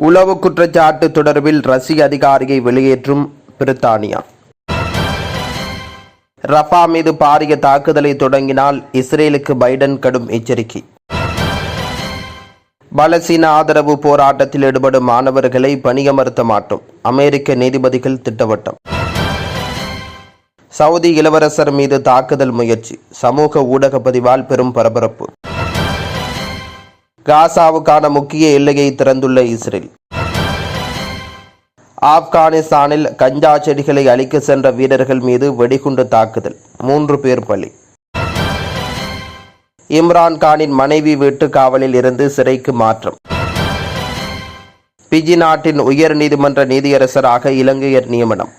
உளவு குற்றச்சாட்டு தொடர்பில் ரஷ்ய அதிகாரியை வெளியேற்றும் பிரித்தானியா. ரஃபா மீது பாரிய தாக்குதலை தொடங்கினால் இஸ்ரேலுக்கு பைடன் கடும் எச்சரிக்கை. பலஸ்தீன ஆதரவு போராட்டத்தில் ஈடுபடும் மாணவர்களை பணியமர்த்த மாட்டோம், அமெரிக்க நீதிபதிகள் திட்டவட்டம். சவுதி இளவரசர் மீது தாக்குதல் முயற்சி, சமூக ஊடக பதிவால் பெரும் பரபரப்பு. காசாவுக்கான முக்கிய எல்லையை திறந்துள்ள இஸ்ரேல். ஆப்கானிஸ்தானில் கஞ்சா செடிகளை அழிக்க சென்ற வீரர்கள் மீது வெடிகுண்டு தாக்குதல், 3 பேர் பலி. இம்ரான் கானின் மனைவி வீட்டு காவலில் இருந்து சிறைக்கு மாற்றம். பிஜி நாட்டின் உயர் நீதிமன்ற நீதியரசராக இலங்கையர் நியமனம்.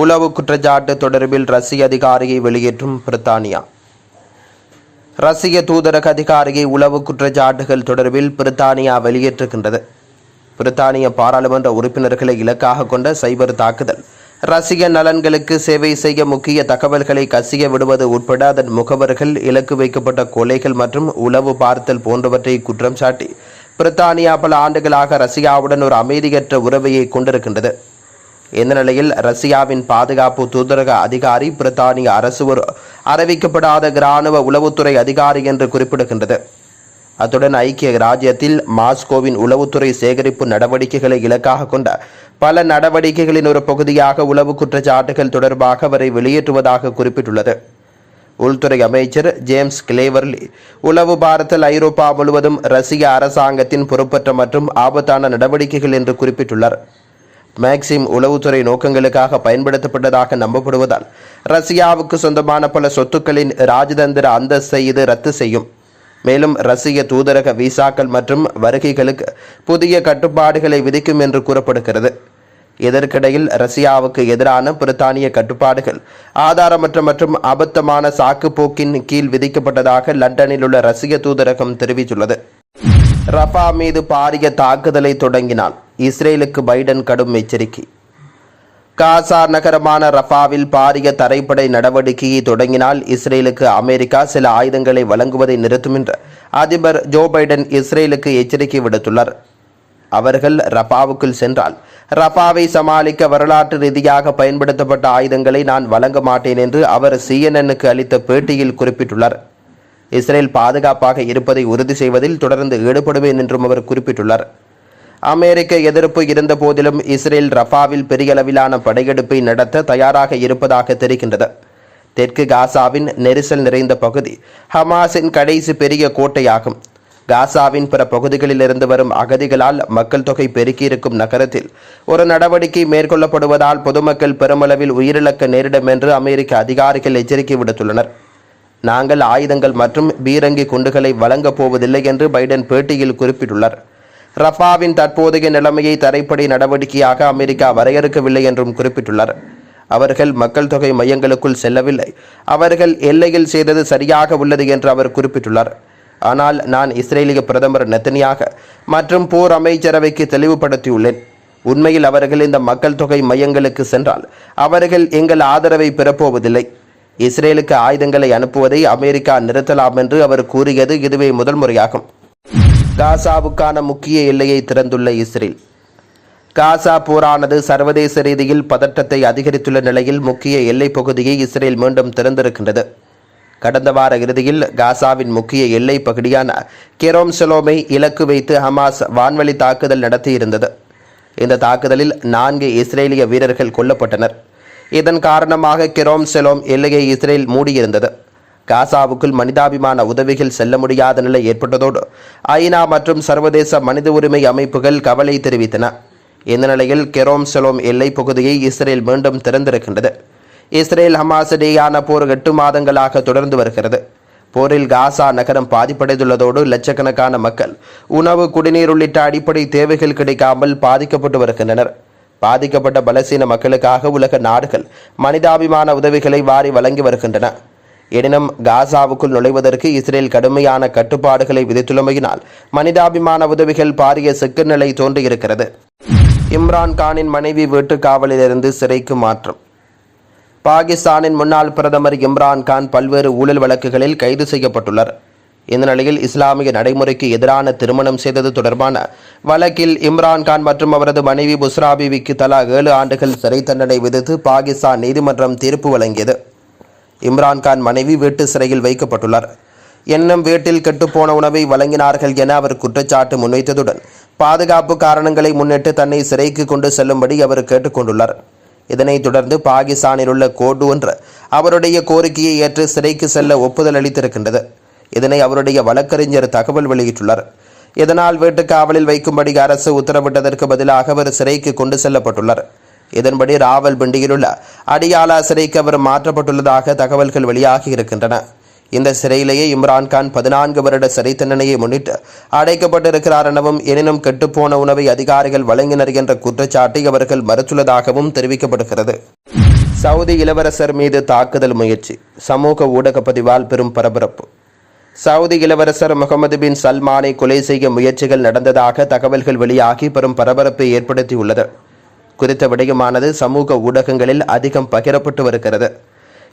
உளவு குற்றச்சாட்டு தொடர்பில் ரஷ்ய அதிகாரியை வெளியேற்றும் பிரித்தானியா. ரஷ்ய தூதரக அதிகாரியை உளவு குற்றச்சாட்டுகள் தொடர்பில் பிரித்தானியா வெளியேற்றுகின்றது. பிரித்தானிய பாராளுமன்ற உறுப்பினர்களை இலக்காக கொண்ட சைபர் தாக்குதல், ரஷ்ய நலன்களுக்கு சேவை செய்ய முக்கிய தகவல்களை கசிய விடுவது உட்பட அதன் முகவர்கள் இலக்கு வைக்கப்பட்ட கொலைகள் மற்றும் உளவு பார்த்தல் போன்றவற்றை குற்றம் சாட்டி பிரித்தானியா பல ஆண்டுகளாக ரஷ்யாவுடன் ஒரு அமைதியற்ற உறவையை கொண்டிருக்கின்றது. இந்த நிலையில் ரஷ்யாவின் பாதுகாப்பு தூதரக அதிகாரி பிரித்தானிய அரசு ஒரு அறிவிக்கப்படாத இராணுவ உளவுத்துறை அதிகாரி என்று குறிப்பிடுகின்றது. அத்துடன் ஐக்கிய ராஜ்யத்தில் மாஸ்கோவின் உளவுத்துறை சேகரிப்பு நடவடிக்கைகளை இலக்காக கொண்ட பல நடவடிக்கைகளின் ஒரு பகுதியாக உளவு குற்றச்சாட்டுகள் தொடர்பாக அவரை வெளியேற்றுவதாக குறிப்பிட்டுள்ளது. உள்துறை அமைச்சர் ஜேம்ஸ் கிளேவர்லி உளவு பார்த்தல் ஐரோப்பா முழுவதும் ரஷ்ய அரசாங்கத்தின் பொறுப்பற்ற மற்றும் ஆபத்தான நடவடிக்கைகள் என்று குறிப்பிட்டுள்ளார். மேக்சிம் உளவுத்துறை நோக்கங்களுக்காக பயன்படுத்தப்பட்டதாக நம்பப்படுவதால் ரஷ்யாவுக்கு சொந்தமான பல சொத்துக்களின் ராஜதந்திர அந்தஸ்தை இது ரத்து செய்யும். மேலும் ரஷ்ய தூதரக விசாக்கள் மற்றும் வருகைகளுக்கு புதிய கட்டுப்பாடுகளை விதிக்கும் என்று கூறப்படுகிறது. இதற்கிடையில் ரஷ்யாவுக்கு எதிரான பிரித்தானிய கட்டுப்பாடுகள் ஆதாரமற்ற மற்றும் அபத்தமான சாக்குப்போக்கின் கீழ் விதிக்கப்பட்டதாக லண்டனில் உள்ள ரஷ்ய தூதரகம் தெரிவித்துள்ளது. ரஃபா மீது பாரிய தாக்குதலை தொடங்கினால் இஸ்ரேலுக்கு பைடன் கடும் எச்சரிக்கை. காசா நகரமான ரஃபாவில் பாரிய தரைப்படை நடவடிக்கையை தொடங்கினால் இஸ்ரேலுக்கு அமெரிக்கா சில ஆயுதங்களை வழங்குவதை நிறுத்தும் என்று அதிபர் ஜோ பைடன் இஸ்ரேலுக்கு எச்சரிக்கை விடுத்துள்ளார். அவர்கள் ரஃபாவுக்குள் சென்றால் ரஃபாவை சமாளிக்க வரலாற்று ரீதியாக பயன்படுத்தப்பட்ட ஆயுதங்களை நான் வழங்க மாட்டேன் என்று அவர் CNN-க்கு அளித்த பேட்டியில் குறிப்பிட்டுள்ளார். இஸ்ரேல் பாதுகாப்பாக இருப்பதை உறுதி செய்வதில் தொடர்ந்து ஈடுபடுவேன் என்றும் அவர் குறிப்பிட்டுள்ளார். அமெரிக்க எதிர்ப்பு இருந்த போதிலும் இஸ்ரேல் ரஃபாவில் பெரிய அளவிலான படையெடுப்பை நடத்த தயாராக இருப்பதாக தெரிகின்றது. தெற்கு காசாவின் நெரிசல் நிறைந்த பகுதி ஹமாஸின் கடைசி பெரிய கோட்டையாகும். காசாவின் பிற பகுதிகளில் இருந்து வரும் அகதிகளால் மக்கள் தொகை பெருக்கியிருக்கும் நகரத்தில் ஒரு நடவடிக்கை மேற்கொள்ளப்படுவதால் பொதுமக்கள் பெருமளவில் உயிரிழக்க நேரிடும் என்று அமெரிக்க அதிகாரிகள் எச்சரிக்கை விடுத்துள்ளனர். நாங்கள் ஆயுதங்கள் மற்றும் பீரங்கி குண்டுகளை வழங்கப் போவதில்லை என்று பைடன் பேட்டியில் குறிப்பிட்டுள்ளார். ரஃபாவின் தற்போதைய நிலைமையை தரைப்படை நடவடிக்கையாக அமெரிக்கா வரையறுக்கவில்லை என்றும் குறிப்பிட்டுள்ளார். அவர்கள் மக்கள் தொகை மையங்களுக்குள் செல்லவில்லை, அவர்கள் எல்லையில் செய்தது சரியாக உள்ளது என்று அவர் குறிப்பிட்டுள்ளார். ஆனால் நான் இஸ்ரேலிய பிரதமர் நெத்தனியாக மற்றும் போர் அமைச்சரவைக்கு தெளிவுபடுத்தியுள்ளேன். உண்மையில் அவர்கள் இந்த மக்கள் தொகை மையங்களுக்கு சென்றால் அவர்கள் எங்கள் ஆதரவை பெறப்போவதில்லை. இஸ்ரேலுக்கு ஆயுதங்களை அனுப்புவதை அமெரிக்கா நிறுத்தலாம் என்று அவர் கூறியது இதுவே முதல் முறையாகும். காசாவுக்கான முக்கிய எல்லையை திறந்துள்ள இஸ்ரேல். காசா போரானது சர்வதேச ரீதியில் பதற்றத்தை அதிகரித்துள்ள நிலையில் முக்கிய எல்லைப் பகுதியை இஸ்ரேல் மீண்டும் திறந்திருக்கின்றது. கடந்த வார இறுதியில் காசாவின் முக்கிய எல்லை பகுதியான கெரோம் ஷலோமை இலக்கு வைத்து ஹமாஸ் வான்வழி தாக்குதல் நடத்தியிருந்தது. இந்த தாக்குதலில் 4 இஸ்ரேலிய வீரர்கள் கொல்லப்பட்டனர். இதன் காரணமாக கெரோம் ஷலோம் எல்லையை இஸ்ரேல் மூடியிருந்தது. காசாவுக்குள் மனிதாபிமான உதவிகள் செல்ல முடியாத நிலை ஏற்பட்டதோடு ஐநா மற்றும் சர்வதேச மனித உரிமை அமைப்புகள் கவலை தெரிவித்தன. இந்த நிலையில் கெரோம் ஷலோம் எல்லை பகுதியை இஸ்ரேல் மீண்டும் திறந்திருக்கின்றது. இஸ்ரேல் ஹமாஸ் இடையேயான போர் 8 மாதங்களாக தொடர்ந்து வருகிறது. போரில் காசா நகரம் பாதிப்படைந்துள்ளதோடு லட்சக்கணக்கான மக்கள் உணவு, குடிநீர் உள்ளிட்ட அடிப்படை தேவைகள் கிடைக்காமல் பாதிக்கப்பட்டு வருகின்றனர். பாதிக்கப்பட்ட பலஸ்தீன மக்களுக்காக உலக நாடுகள் மனிதாபிமான உதவிகளை வாரி வழங்கி வருகின்றன. எனினும் காசாவுக்குள் நுழைவதற்கு இஸ்ரேல் கடுமையான கட்டுப்பாடுகளை விதித்துள்ளமையினால் மனிதாபிமான உதவிகள் பாரிய சிக்கல் நிலை தோன்றியிருக்கிறது. இம்ரான் கானின் மனைவி வீட்டு காவலிலிருந்து சிறைக்கு மாற்றம். பாகிஸ்தானின் முன்னாள் பிரதமர் இம்ரான் கான் பல்வேறு ஊழல் வழக்குகளில் கைது செய்யப்பட்டுள்ளார். இந்த நிலையில் இஸ்லாமிய நடைமுறைக்கு எதிரான திருமணம் செய்தது தொடர்பான வழக்கில் இம்ரான் கான் மற்றும் அவரது மனைவி புஸ்ரா பீவிக்கு தலா 7 ஆண்டுகள் சிறை தண்டனை விதித்து பாகிஸ்தான் நீதிமன்றம் தீர்ப்பு வழங்கியது. இம்ரான் கான் மனைவி வீட்டு சிறையில் வைக்கப்பட்டுள்ளார். எனினும் வீட்டில் கெட்டுப்போன உணவை வழங்கினார்கள் என அவர் குற்றச்சாட்டு முன்வைத்ததுடன் பாதுகாப்பு காரணங்களை முன்னிட்டு தன்னை சிறைக்கு கொண்டு செல்லும்படி அவர் கேட்டுக்கொண்டுள்ளார். இதனைத் தொடர்ந்து பாகிஸ்தானில் உள்ள கோர்ட் ஒன்று அவருடைய கோரிக்கையை ஏற்று சிறைக்கு செல்ல ஒப்புதல் அளித்திருக்கின்றது. இதனை அவருடைய வழக்கறிஞர் தகவல் வெளியிட்டுள்ளார். இதனால் வீட்டு காவலில் வைக்கும்படி அரசு உத்தரவிட்டதற்கு பதிலாக அவர் சிறைக்கு கொண்டு செல்லப்பட்டுள்ளார். இதன்படி ராவல்பிண்டியில் உள்ள அடியாலா சிறைக்கு அவர் மாற்றப்பட்டுள்ளதாக தகவல்கள் வெளியாகி இருக்கின்றன. இந்த சிறையிலேயே இம்ரான்கான் 14 வருட சிறை தண்டனையை முன்னிட்டு அடைக்கப்பட்டிருக்கிறார் எனவும், எனினும் கெட்டுப்போன உணவை அதிகாரிகள் வழங்கினர் என்ற குற்றச்சாட்டை அவர்கள் மறுத்துள்ளதாகவும் தெரிவிக்கப்படுகிறது. சவுதி இளவரசர் மீது தாக்குதல் முயற்சி, சமூக ஊடக பதிவால் பெரும் பரபரப்பு. சவுதி இளவரசர் முகமது பின் சல்மானை கொலை செய்ய முயற்சிகள் நடந்ததாக தகவல்கள் வெளியாகி பெரும் பரபரப்பை ஏற்படுத்தியுள்ளது. குறித்த விடயமானது சமூக ஊடகங்களில் அதிகம் பகிரப்பட்டு வருகிறது.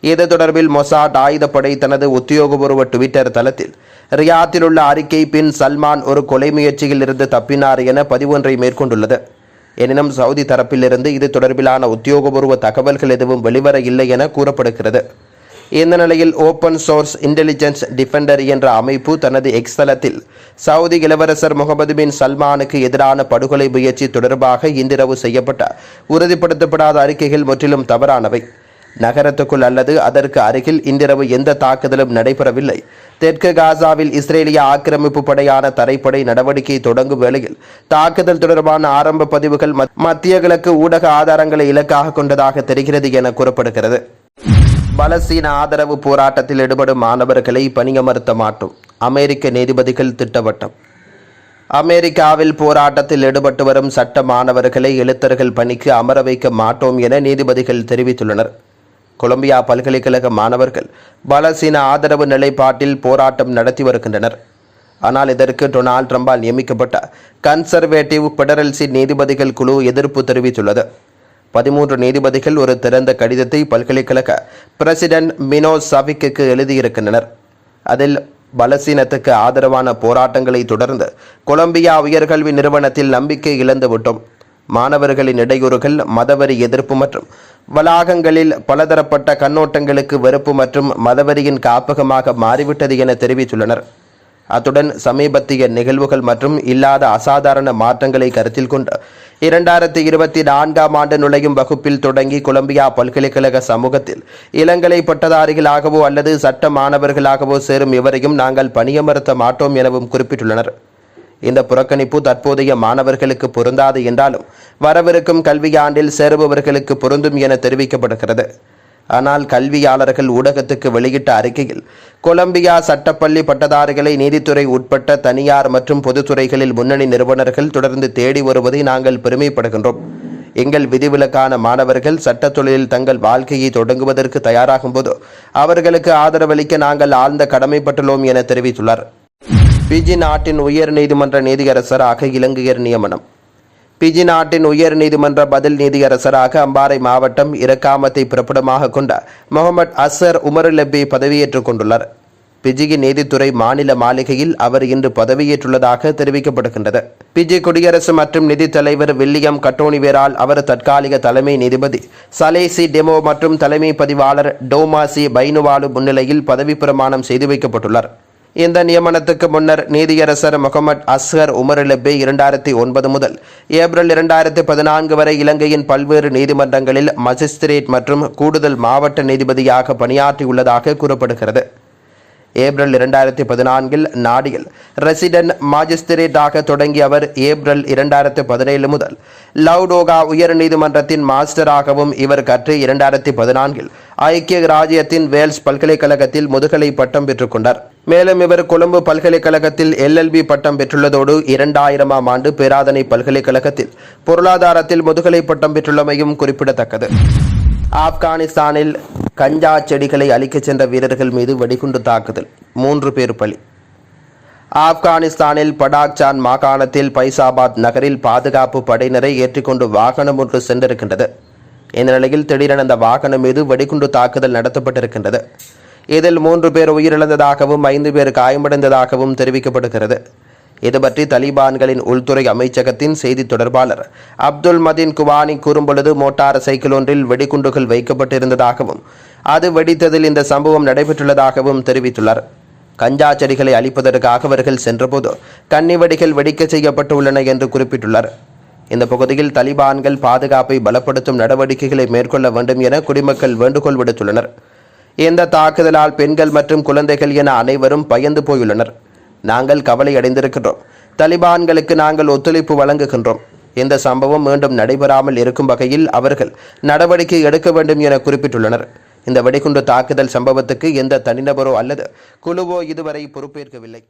இது தொடர்பில் மொசாட் ஆயுதப்படை தனது உத்தியோகபூர்வ ட்விட்டர் தளத்தில் ரியாத்தில் உள்ள அறிக்கை பின் சல்மான் ஒரு கொலை முயற்சியில் இருந்து தப்பினார் என பதிவொன்றை மேற்கொண்டுள்ளது. எனினும் சவுதி தரப்பிலிருந்து இது தொடர்பிலான உத்தியோகபூர்வ தகவல்கள் எதுவும் வெளிவர இல்லை என கூறப்படுகிறது. இந்த நிலையில் ஓப்பன் சோர்ஸ் இன்டெலிஜென்ஸ் டிஃபெண்டர் என்ற அமைப்பு தனது எக்ஸ் தளத்தில் சவுதி இளவரசர் முகமது பின் சல்மானுக்கு எதிரான படுகொலை முயற்சி தொடர்பாக இன்றிரவு செய்யப்பட்ட உறுதிப்படுத்தப்படாத அறிக்கைகள் முற்றிலும் தவறானவை. நகரத்துக்குள் அல்லது அதற்கு அருகில் இன்றிரவு எந்த தாக்குதலும் நடைபெறவில்லை. தெற்கு காசாவில் இஸ்ரேலிய ஆக்கிரமிப்பு படையான தரைப்படை நடவடிக்கை தொடங்கும் வேளையில் தாக்குதல் தொடர்பான ஆரம்ப பதிவுகள் மத்திய கிழக்கு ஊடக ஆதாரங்களை இலக்காக கொண்டதாக தெரிகிறது என கூறப்படுகிறது. பலஸ்தீன ஆதரவு போராட்டத்தில் ஈடுபடும் மாணவர்களை பணியமர்த்த மாட்டோம், அமெரிக்க நீதிபதிகள் திட்டவட்டம். அமெரிக்காவில் போராட்டத்தில் ஈடுபட்டு வரும் சட்ட மாணவர்களை எழுத்தர்கள் பணிக்கு அமர வைக்க மாட்டோம் என நீதிபதிகள் தெரிவித்துள்ளனர். கொலம்பியா பல்கலைக்கழக மாணவர்கள் பலஸ்தீன ஆதரவு நிலைப்பாட்டில் போராட்டம் நடத்தி வருகின்றனர். ஆனால் இதற்கு டொனால்ட் ட்ரம்பால் நியமிக்கப்பட்ட கன்சர்வேட்டிவ் பெடரல்சி நீதிபதிகள் குழு எதிர்ப்பு தெரிவித்துள்ளது. 13 நீதிபதிகள் ஒரு திறந்த கடிதத்தை பல்கலைக்கழக பிரசிடென்ட் மினோஸ் சவிக்கு எழுதியிருக்கின்றனர். அதில் பலஸ்தீனத்துக்கு ஆதரவான போராட்டங்களை தொடர்ந்து கொலம்பியா உயர்கல்வி நிறுவனத்தில் நம்பிக்கை இழந்துவிட்டோம். மாணவர்களின் இடையூறுகள், மதவெறி எதிர்ப்பு மற்றும் வளாகங்களில் பலதரப்பட்ட கண்ணோட்டங்களுக்கு வெறுப்பு மற்றும் மதவெறியின் காப்பகமாக மாறிவிட்டது என தெரிவித்துள்ளனர். அத்துடன் சமீபத்திய நிகழ்வுகள் மற்றும் இல்லாத அசாதாரண மாற்றங்களை கருத்தில் கொண்டு 2024ஆம் ஆண்டு நுழையும் வகுப்பில் தொடங்கி கொலம்பியா பல்கலைக்கழக சமூகத்தில் இளங்கலை பட்டதாரிகளாகவோ அல்லது சட்ட மாணவர்களாகவோ சேரும் எவரையும் நாங்கள் பணியமர்த்த மாட்டோம் எனவும் குறிப்பிட்டுள்ளனர். இந்த புறக்கணிப்பு தற்போதைய மாணவர்களுக்கு பொருந்தாது என்றாலும் வரவிருக்கும் கல்வியாண்டில் சேருபவர்களுக்கு பொருந்தும் என தெரிவிக்கப்படுகிறது. ஆனால் கல்வியாளர்கள் ஊடகத்துக்கு வெளியிட்ட அறிக்கையில் கொலம்பியா சட்டப்பள்ளி பட்டதாரிகளை நீதித்துறை உட்பட்ட தனியார் மற்றும் பொதுத்துறைகளில் முன்னணி நிறுவனர்கள் தொடர்ந்து தேடி வருவதை நாங்கள் பெருமைப்படுகின்றோம். எங்கள் விதிவிலக்கான மாணவர்கள் சட்ட தொழிலில் தங்கள் வாழ்க்கையை தொடங்குவதற்கு தயாராகும் போது அவர்களுக்கு ஆதரவளிக்க நாங்கள் ஆழ்ந்த கடமைப்பட்டுள்ளோம் என தெரிவித்துள்ளார். பிஜி நாட்டின் உயர் நீதிமன்ற நீதியரசராக இலங்கையர் நியமனம். பிஜி நாட்டின் உயர் நீதிமன்ற பதில் நீதியரசராக அம்பாறை மாவட்டம் இரக்காமத்தை பிறப்பிடமாக கொண்ட முகமது அஸ்ஹர் உமருலெப்பி பதவியேற்றுக் கொண்டுள்ளார். பிஜியின் நீதித்துறை மாநில மாளிகையில் அவர் இன்று பதவியேற்றுள்ளதாக தெரிவிக்கப்படுகின்றது. பிஜி குடியரசு மற்றும் நிதி தலைவர் வில்லியம் கட்டோனிவேரால் அவர் தற்காலிக தலைமை நீதிபதி சலேசி டெமோ மற்றும் தலைமை பதிவாளர் டோமாசி பைனுவாலு முன்னிலையில் பதவி பிரமாணம் செய்து வைக்கப்பட்டுள்ளார். இந்த நியமனத்துக்கு முன்னர் நீதியரசர் முகமது அஸ்ஹர் உமருலெப்பி 2009 முதல் ஏப்ரல் 2014 வரை இலங்கையின் பல்வேறு நீதிமன்றங்களில் மஜிஸ்திரேட் மற்றும் கூடுதல் மாவட்ட நீதிபதியாக பணியாற்றியுள்ளதாக கூறப்படுகிறது. ஏப்ரல் 2014 நாடியில் ரெசிடென்ட் மாஜிஸ்திரேட்டாக தொடங்கிய அவர் ஏப்ரல் 2017 முதல் லவுடோகா உயர் நீதிமன்றத்தின் மாஸ்டராகவும் இவர் கற்று 2014 ஐக்கிய ராஜ்யத்தின் வேல்ஸ் பல்கலைக்கழகத்தில் முதுகலை பட்டம் பெற்றுக் கொண்டார். மேலும் இவர் கொழும்பு பல்கலைக்கழகத்தில் LLB பட்டம் பெற்றுள்ளதோடு 2000ஆம் ஆண்டு பேராதனை பல்கலைக்கழகத்தில் பொருளாதாரத்தில் முதுகலை பட்டம் பெற்றுள்ளமையும் குறிப்பிடத்தக்கது. ஆப்கானிஸ்தானில் கஞ்சா செடிகளை அழிக்கச் சென்ற வீரர்கள் மீது வெடிகுண்டு தாக்குதல், 3 பேர் பலி. ஆப்கானிஸ்தானில் படாக்சான் மாகாணத்தில் பைசாபாத் நகரில் பாதுகாப்பு படையினரை ஏற்றிக்கொண்டு வாகனம் ஒன்று சென்றிருக்கின்றது. இந்த நிலையில் திடீரென அந்த வாகனம் மீது வெடிகுண்டு தாக்குதல் நடத்தப்பட்டிருக்கின்றது. இதில் 3 பேர் உயிரிழந்ததாகவும் 5 பேர் காயமடைந்ததாகவும் தெரிவிக்கப்படுகிறது. இதுபற்றி தலிபான்களின் உள்துறை அமைச்சகத்தின் செய்தி தொடர்பாளர் அப்துல் மதீன் குவானி கூறும்பொழுது, மோட்டார் சைக்கிள் ஒன்றில் வெடிகுண்டுகள் வைக்கப்பட்டிருந்ததாகவும் அது வெடித்ததில் இந்த சம்பவம் நடைபெற்றுள்ளதாகவும் தெரிவித்துள்ளார். கஞ்சா செடிகளை அழிப்பதற்காக அவர்கள் சென்றபோது கன்னி வெடிகள் வெடிக்க செய்யப்பட்டுள்ளன என்று குறிப்பிட்டுள்ளார். இந்த பகுதியில் தலிபான்கள் பாதுகாப்பை பலப்படுத்தும் நடவடிக்கைகளை மேற்கொள்ள வேண்டும் என குடிமக்கள் வேண்டுகோள் விடுத்துள்ளனர். இந்த தாக்குதலால் பெண்கள் மற்றும் குழந்தைகள் என அனைவரும் பயந்து போயுள்ளனர். நாங்கள் கவலை அடைந்திருக்கின்றோம். தலிபான்களுக்கு நாங்கள் ஒத்துழைப்பு வழங்குகின்றோம். இந்த சம்பவம் மீண்டும் நடைபெறாமல் இருக்கும் வகையில் அவர்கள் நடவடிக்கை எடுக்க வேண்டும் என குறிப்பிட்டுள்ளனர். இந்த வெடிகுண்டு தாக்குதல் சம்பவத்துக்கு எந்த தனிநபரோ அல்லது குழுவோ இதுவரை பொறுப்பேற்கவில்லை.